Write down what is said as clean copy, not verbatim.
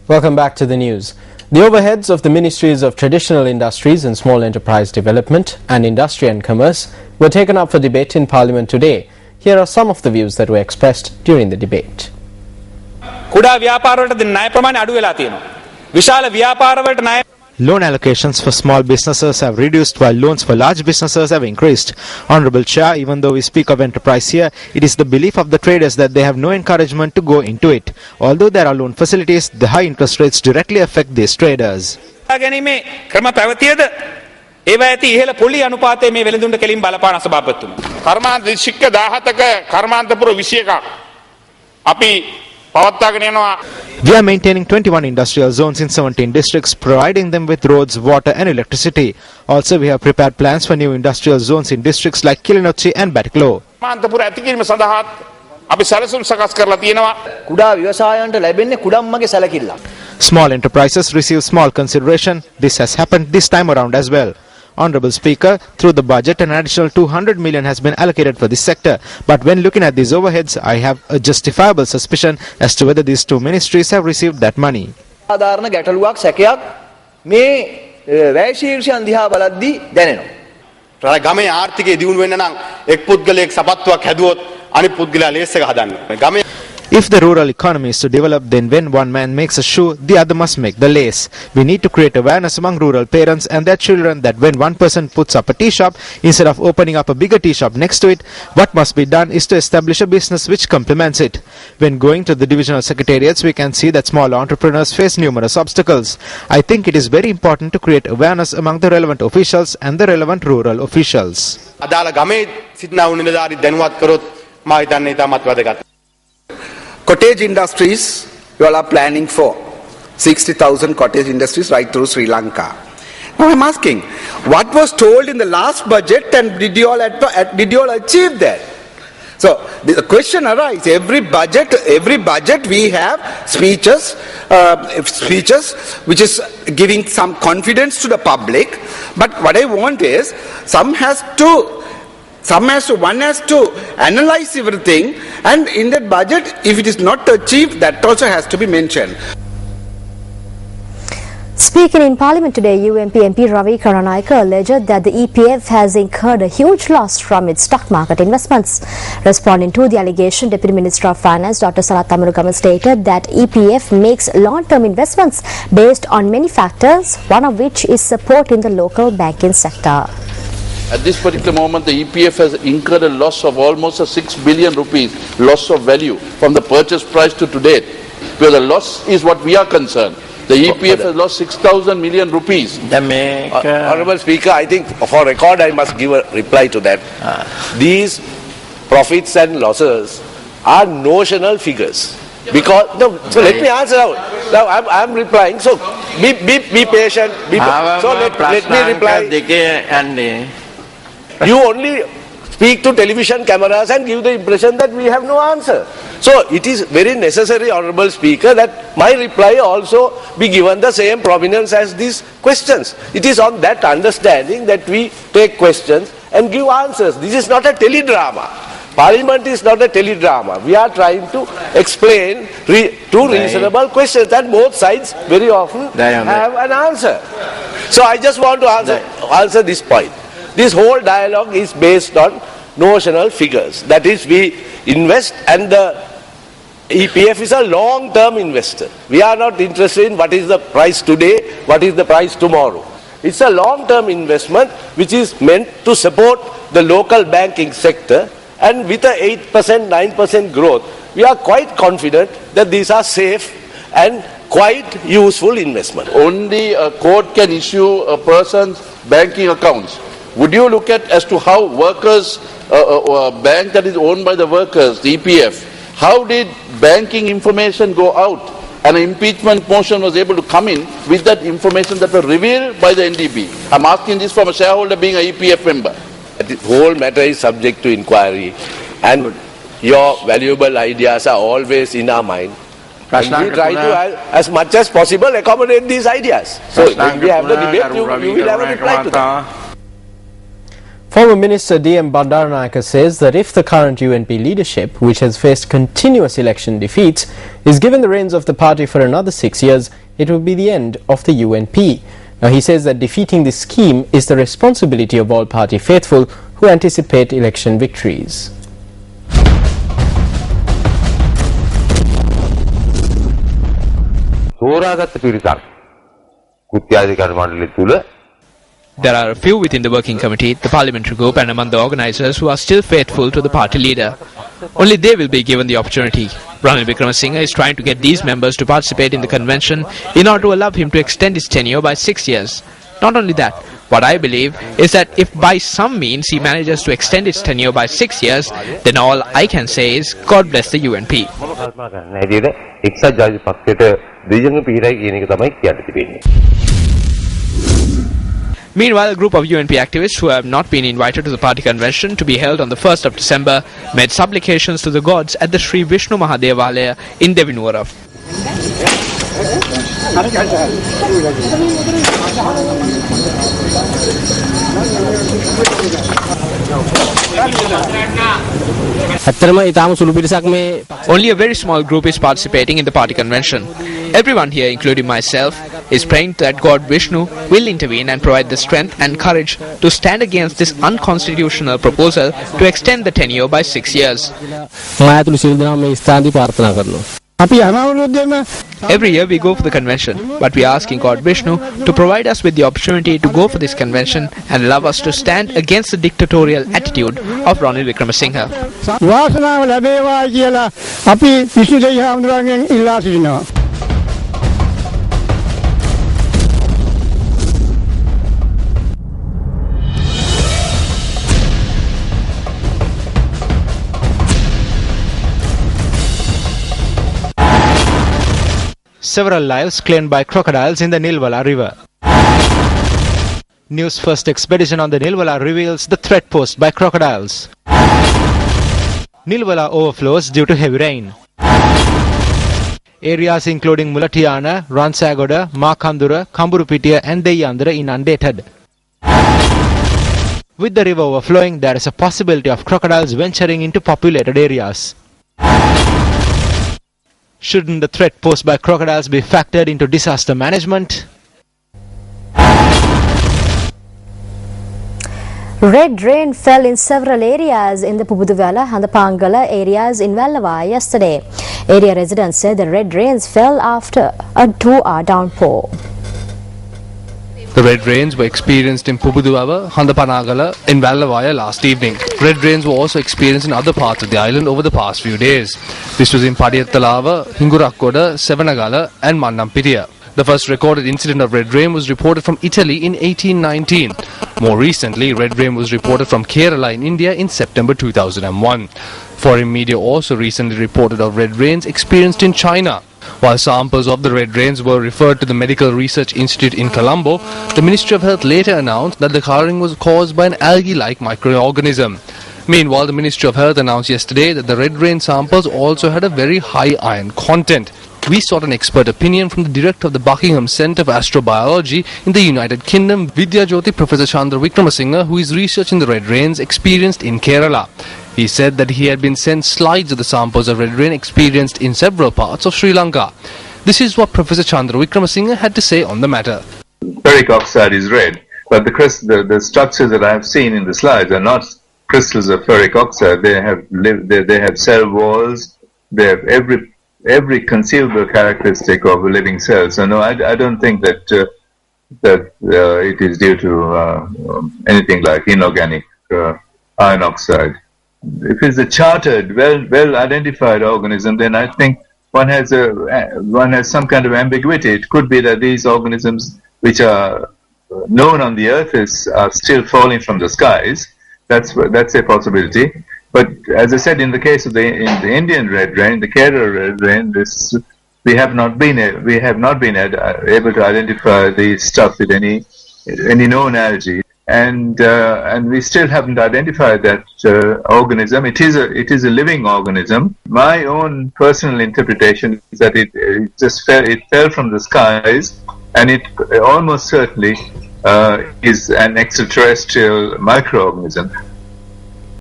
Welcome back to the news. The overheads of the Ministries of Traditional Industries and Small Enterprise Development and Industry and Commerce were taken up for debate in Parliament today. Here are some of the views that were expressed during the debate. Loan allocations for small businesses have reduced while loans for large businesses have increased. Honourable Chair, even though we speak of enterprise here, it is the belief of the traders that they have no encouragement to go into it. Although there are loan facilities, the high interest rates directly affect these traders. We are maintaining 21 industrial zones in 17 districts, providing them with roads, water and electricity. Also, we have prepared plans for new industrial zones in districts like Kilinochchi and Batiklo. Small enterprises receive small consideration. This has happened this time around as well. Honourable Speaker, through the budget an additional 200 million has been allocated for this sector. But when looking at these overheads, I have a justifiable suspicion as to whether these two ministries have received that money. If the rural economy is to develop, then when one man makes a shoe, the other must make the lace. We need to create awareness among rural parents and their children that when one person puts up a tea shop, instead of opening up a bigger tea shop next to it, what must be done is to establish a business which complements it. When going to the divisional secretariats, we can see that small entrepreneurs face numerous obstacles. I think it is very important to create awareness among the relevant officials and the relevant rural officials. Cottage industries, you all are planning for 60,000 cottage industries right through Sri Lanka. Now I'm asking, what was told in the last budget and did you all achieve that? So the question arises, every budget we have speeches which is giving some confidence to the public, but what I want is one has to analyze everything, and in that budget, if it is not achieved, that also has to be mentioned. Speaking in Parliament today, UNP MP Ravi Karanayake alleged that the EPF has incurred a huge loss from its stock market investments. Responding to the allegation, Deputy Minister of Finance Dr. Salat Amarugama stated that EPF makes long-term investments based on many factors, one of which is support in the local banking sector. At this particular moment, the EPF has incurred a loss of almost 6 billion rupees loss of value from the purchase price to date. Because the loss is what we are concerned. The EPF has lost 6,000 million rupees. Honourable Speaker, I think for record I must give a reply to that. These profits and losses are notional figures. Because so let me answer out. Now I'm replying. So be patient. So let me reply. You only speak to television cameras and give the impression that we have no answer. So it is very necessary, Honourable Speaker, that my reply also be given the same prominence as these questions. It is on that understanding that we take questions and give answers. This is not a teledrama. Parliament is not a teledrama. We are trying to explain two reasonable questions, and both sides very often have an answer. So I just want to answer this point. This whole dialogue is based on notional figures. That is, we invest, and the EPF is a long-term investor. We are not interested in what is the price today, what is the price tomorrow. It's a long-term investment which is meant to support the local banking sector, and with a 8%, 9% growth, we are quite confident that these are safe and quite useful investment. Only a court can issue a person's banking accounts. Would you look at as to how workers, a bank that is owned by the workers, the EPF, how did banking information go out and an impeachment motion was able to come in with that information that was revealed by the NDB? I'm asking this from a shareholder being an EPF member. The whole matter is subject to inquiry, and your valuable ideas are always in our mind. And we try to, as much as possible, accommodate these ideas. So when we have the debate, you will have a reply to that. Former Minister D.M. Bandaranaike says that if the current UNP leadership, which has faced continuous election defeats, is given the reins of the party for another 6 years, it will be the end of the UNP. Now, he says that defeating this scheme is the responsibility of all party faithful who anticipate election victories. There are a few within the working committee, the parliamentary group and among the organisers who are still faithful to the party leader. Only they will be given the opportunity. Ranil Wickremesinghe is trying to get these members to participate in the convention in order to allow him to extend his tenure by 6 years. Not only that, what I believe is that if by some means he manages to extend his tenure by 6 years, then all I can say is God bless the UNP. Meanwhile, a group of UNP activists who have not been invited to the party convention to be held on the 1st of December made supplications to the gods at the Sri Vishnu Mahadevalaya in Devinuwara. Only a very small group is participating in the party convention. Everyone here, including myself, is praying that God Vishnu will intervene and provide the strength and courage to stand against this unconstitutional proposal to extend the tenure by 6 years. Every year we go for the convention, but we are asking God Vishnu to provide us with the opportunity to go for this convention and allow us to stand against the dictatorial attitude of Ranil Wickremesinghe. Several lives claimed by crocodiles in the Nilwala River. News First expedition on the Nilwala reveals the threat posed by crocodiles. Nilwala overflows due to heavy rain. Areas including Mulatiana, Ransagoda, Makandura, Kamburupitiya and Deyandara inundated. With the river overflowing, there is a possibility of crocodiles venturing into populated areas. Shouldn't the threat posed by crocodiles be factored into disaster management? Red rain fell in several areas in the Pubuduwala and the Pangala areas in Vellava yesterday. Area residents said the red rains fell after a 2-hour downpour. The red rains were experienced in Pubuduwala, Handapanagala and Vallavaya last evening. Red rains were also experienced in other parts of the island over the past few days. This was in Padiyattalawa, Hingurakkoda, Sevanagala and Mannampiriya. The first recorded incident of red rain was reported from Italy in 1819. More recently, red rain was reported from Kerala in India in September 2001. Foreign media also recently reported of red rains experienced in China. While samples of the red rains were referred to the Medical Research Institute in Colombo, the Ministry of Health later announced that the colouring was caused by an algae-like microorganism. Meanwhile, the Ministry of Health announced yesterday that the red rain samples also had a very high iron content. We sought an expert opinion from the director of the Buckingham Centre for Astrobiology in the United Kingdom, Vidya Jyoti Professor Chandra Wickremesinghe, who is researching the red rains experienced in Kerala. He said that he had been sent slides of the samples of red rain experienced in several parts of Sri Lanka. This is what Professor Chandra Wickremesinghe had to say on the matter. Ferric oxide is red, but the structures that I have seen in the slides are not crystals of ferric oxide. They have cell walls. They have every conceivable characteristic of a living cell. So no, I don't think that it is due to anything like inorganic iron oxide. If it's a chartered, well identified organism, then I think one has some kind of ambiguity. It could be that these organisms, which are known on the earth, are still falling from the skies. That's a possibility. But as I said, in the case of the Indian red rain, the Kerala red rain, we have not been able to identify the stuff with any known algae. And we still haven't identified that organism. It is a living organism. My own personal interpretation is that it fell from the skies, and it almost certainly is an extraterrestrial microorganism